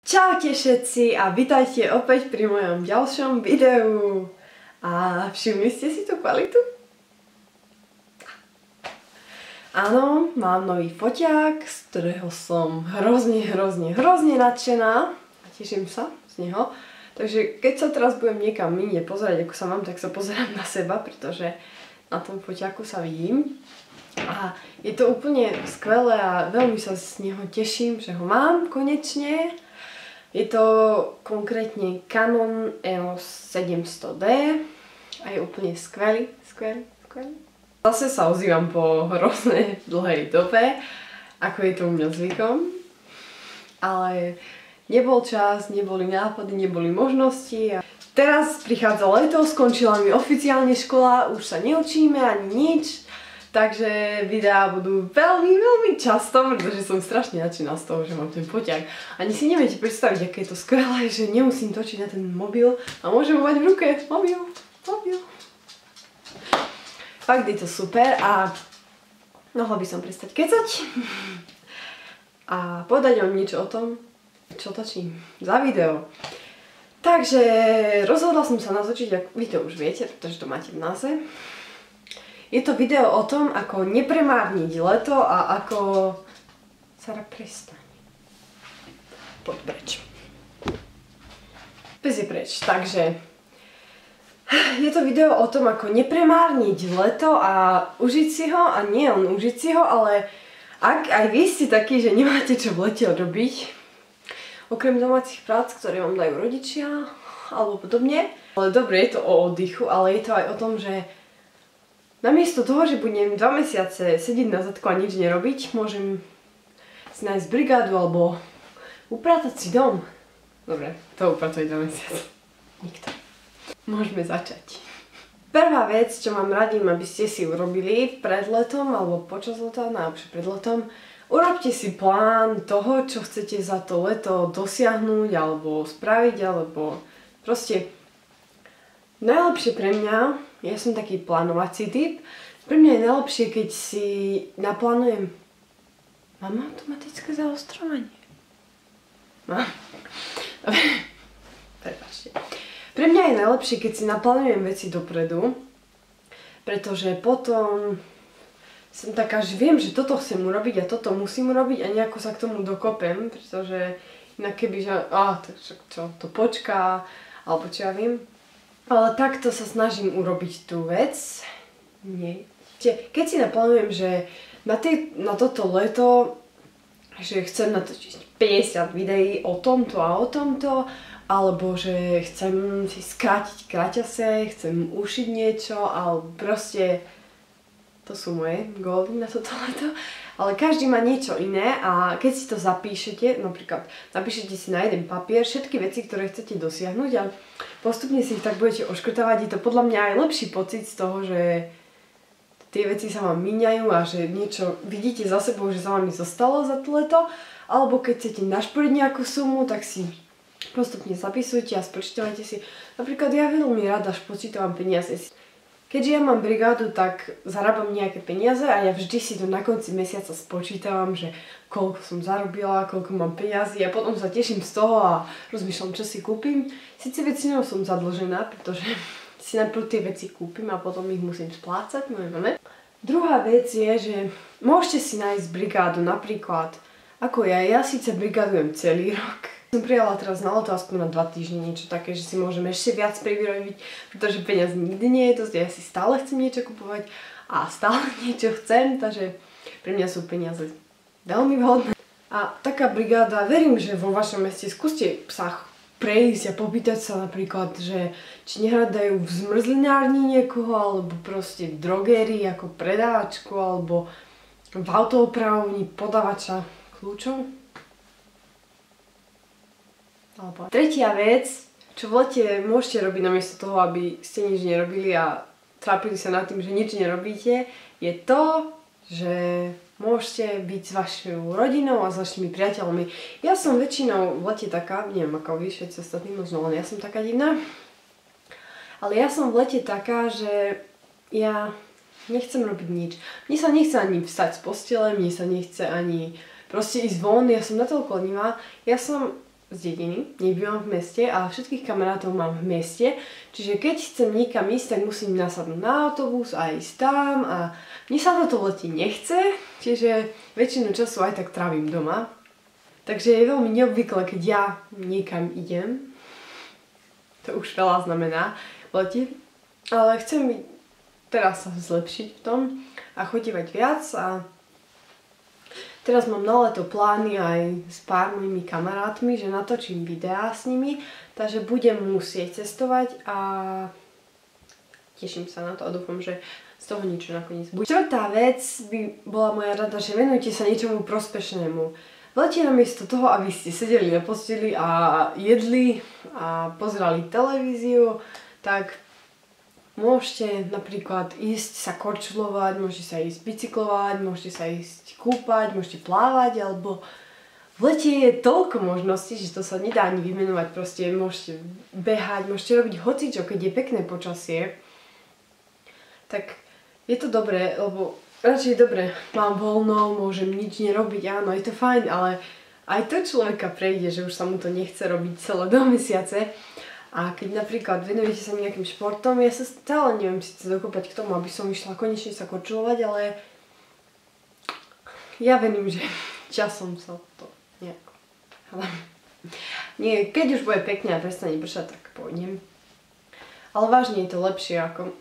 Čaute všetci a vitajte opäť pri mojom ďalšom videu. A všimli ste si tú kvalitu? Áno, mám nový foťák, z ktorého som hrozne nadšená a teším sa z neho. Takže keď sa teraz budem niekam inde pozerať, ako sa mám, tak sa pozerám na seba, pretože na tom foťáku sa vidím. A je to úplne skvelé a veľmi sa z neho teším, že ho mám konečne. Je to konkrétne Canon EOS 700D a je úplne skvelý. Zase sa ozývam po hrozne dlhej dobe, ako je to u mňa zvykom. Ale nebol čas, neboli nápady, neboli možnosti. A teraz prichádza leto, skončila mi oficiálne škola, už sa neučíme ani nič. Takže videá budú veľmi často, pretože som strašne nadšená z toho, že mám ten foťák. Ani si neviete predstaviť, aké je to skvelé, že nemusím točiť na ten mobil a môžem ho mať v ruke. Mobil. Fakt je to super a mohla by som prestať kecať a povedať vám niečo o tom, čo točím za video. Takže rozhodla som sa natočiť, ako vy to už viete, pretože to máte v názve. Je to video o tom, ako nepremárniť leto a ako... Sara, prestaň. Poď preč. Pes je preč, takže... Je to video o tom, ako nepremárniť leto a užiť si ho, a nie len užiť si ho, ale ak aj vy ste takí, že nemáte čo v lete robiť, okrem domácich prác, ktoré vám dajú rodičia, alebo podobne. Ale dobre, je to o oddychu, ale je to aj o tom, že namiesto toho, že budem 2 mesiace sedieť na zadku a nič nerobiť, môžem si nájsť brigádu alebo upratať si dom. Dobre, to upratuje 2 mesiace. Nikto. Môžeme začať. Prvá vec, čo vám radím, aby ste si urobili pred letom alebo počas leta, najlepšie pred letom, urobte si plán toho, čo chcete za to leto dosiahnuť alebo spraviť, alebo proste najlepšie pre mňa, ja som taký plánovací typ, pre mňa je najlepšie, keď si naplánujem... Mám automatické zaostrovanie? Mám. Prepáčte. Pre mňa je najlepšie, keď si naplánujem veci dopredu, pretože potom som taká, že viem, že toto chcem urobiť a toto musím urobiť a nejako sa k tomu dokopem, pretože inak keby, že čo, to počká, alebo čo ja viem. Ale takto sa snažím urobiť tú vec. Nie. Keď si naplánujem, že na toto leto, že chcem natočiť 50 videí o tomto a o tomto, alebo že chcem si skrátiť kraťase, chcem ušiť niečo, alebo proste to sú moje góly na toto leto. Ale každý má niečo iné a keď si to zapíšete, napríklad napíšete si na jeden papier všetky veci, ktoré chcete dosiahnuť a postupne si ich tak budete oškrtávať, je to podľa mňa aj lepší pocit z toho, že tie veci sa vám míňajú a že niečo vidíte za sebou, že sa vám zostalo za to leto, alebo keď chcete našporiť nejakú sumu, tak si postupne zapisujte a spočítavajte si. Napríklad ja veľmi rada spočítavam peniaze. Keďže ja mám brigádu, tak zarábam nejaké peniaze a ja vždy si to na konci mesiaca spočítavam, že koľko som zarobila, koľko mám peniazy a potom sa teším z toho a rozmýšľam, čo si kúpim. Sice väčšinou som zadlžená, pretože si najprv tie veci kúpim a potom ich musím splácať, no neviem. Druhá vec je, že môžete si nájsť brigádu, napríklad ako ja síce brigádujem celý rok. Som prijala teraz na leto aspoň na 2 týždne niečo také, že si môžem ešte viac privyrobiť, pretože peniaz nikdy nie je dosť, ja si stále chcem niečo kupovať a stále niečo chcem, takže pre mňa sú peniaze veľmi vhodné. A taká brigáda, verím, že vo vašom meste skúste sa prejsť a popýtať sa napríklad, že či nehľadajú v zmrzlinárni niekoho, alebo proste v drogérii ako predávačku, alebo v autoopravovni podávača kľúčov. Tretia vec, čo v lete môžete robiť namiesto toho, aby ste nič nerobili a trápili sa nad tým, že nič nerobíte, je to, že môžete byť s vašou rodinou a s vašimi priateľmi. Ja som väčšinou v lete taká, neviem ako vy, všetci ostatní, možno len ja som taká divná, ale ja som v lete taká, že ja nechcem robiť nič. Mne sa nechce ani vstať z postele, mne sa nechce ani proste ísť von, ja som natoľko lenivá. Ja som z dediny, nebývam v meste a všetkých kamarátov mám v meste, čiže keď chcem niekam ísť, tak musím nasadnúť na autobus a ísť tam a mne sa to v lete nechce, čiže väčšinu času aj tak trávim doma. Takže je veľmi neobvyklé, keď ja niekam idem, to už veľa znamená v lete, ale chcem teraz sa zlepšiť v tom a chodívať viac a teraz mám na leto plány aj s pár mojimi kamarátmi, že natočím videá s nimi, takže budem musieť cestovať a teším sa na to a dúfam, že z toho niečo nakoniec bude. Štvrtá vec by bola moja rada, že venujte sa niečomu prospešnému. V lete namiesto toho, aby ste sedeli na posteli a jedli a pozerali televíziu, tak môžete napríklad ísť sa korčulovať, môžete sa ísť bicyklovať, môžete sa ísť kúpať, môžete plávať, alebo v lete je toľko možností, že to sa nedá ani vymenovať, proste môžete behať, môžete robiť hocičo, keď je pekné počasie. Tak je to dobré, lebo radšej dobre, mám voľno, môžem nič nerobiť, áno, je to fajn, ale aj to človeka prejde, že už sa mu to nechce robiť celé 2 mesiace. A keď napríklad venujete sa nejakým športom, ja sa stále neviem síce dokopať k tomu, aby som išla konečne sa korčulovať, ale ja verím, že časom sa to nejako... Nie, keď už bude pekne a prestane pršať, tak pôjdem. Ale vážne je to lepšie ako...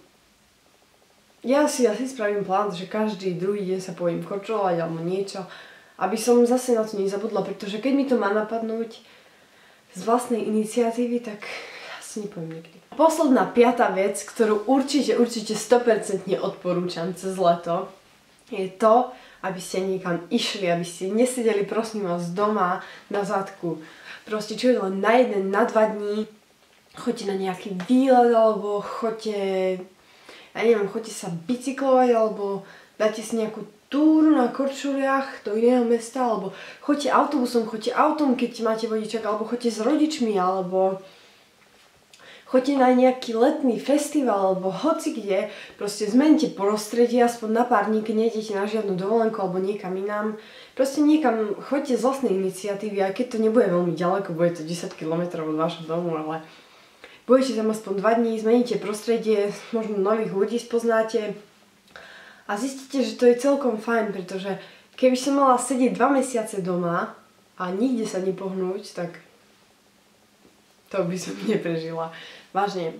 Ja si asi spravím plán, že každý druhý deň sa pôjdem korčulovať alebo niečo, aby som zase na to nezabudla, pretože keď mi to má napadnúť z vlastnej iniciatívy, tak nepoviem nikdy. Posledná 5. vec, ktorú určite 100% odporúčam cez leto, je to, aby ste niekam išli, aby ste nesedeli prosím vás doma na zadku. Proste čo je len na 1, na 2 dní, choďte na nejaký výlet, alebo choďte, ja neviem, choďte sa bicyklovať, alebo dáte si nejakú túru na korčuliach do iného mesta, alebo choďte autobusom, choďte autom, keď máte vodičak, alebo choďte s rodičmi, alebo choďte na nejaký letný festival alebo hoci kde, proste zmente prostredie aspoň na pár dní, keď nejdete na žiadnu dovolenku alebo niekam inám. Proste niekam choďte z vlastnej iniciatívy, aj keď to nebude veľmi ďaleko, bude to 10 km od vášho domu, ale budete tam aspoň 2 dní, zmeníte prostredie, možno nových ľudí spoznáte a zistíte, že to je celkom fajn, pretože keby som mala sedieť 2 mesiace doma a nikde sa nepohnúť, tak to by som neprežila. Vážne.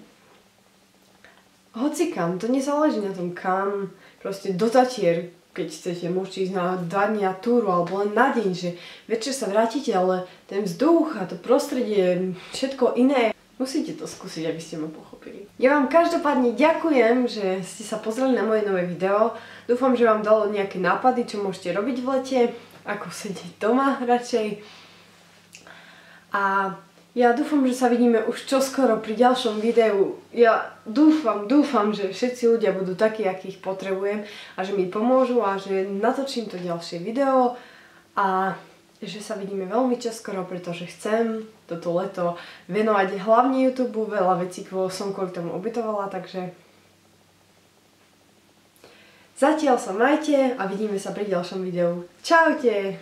Hoci kam, to nezáleží na tom kam, proste do Tatier, keď chcete, môžete ísť na 2 dní na túru, alebo len na deň, že večer sa vrátite, ale ten vzduch a to prostredie, všetko iné, musíte to skúsiť, aby ste ma pochopili. Ja vám každopádne ďakujem, že ste sa pozreli na moje nové video. Dúfam, že vám dalo nejaké nápady, čo môžete robiť v lete, ako sedieť doma radšej. A ja dúfam, že sa vidíme už čoskoro pri ďalšom videu. Ja dúfam, že všetci ľudia budú takí, akých potrebujem a že mi pomôžu a že natočím to ďalšie video a že sa vidíme veľmi čoskoro, pretože chcem toto leto venovať hlavne YouTube, veľa vecí som kvôli tomu obetovala, takže zatiaľ sa majte a vidíme sa pri ďalšom videu. Čaute!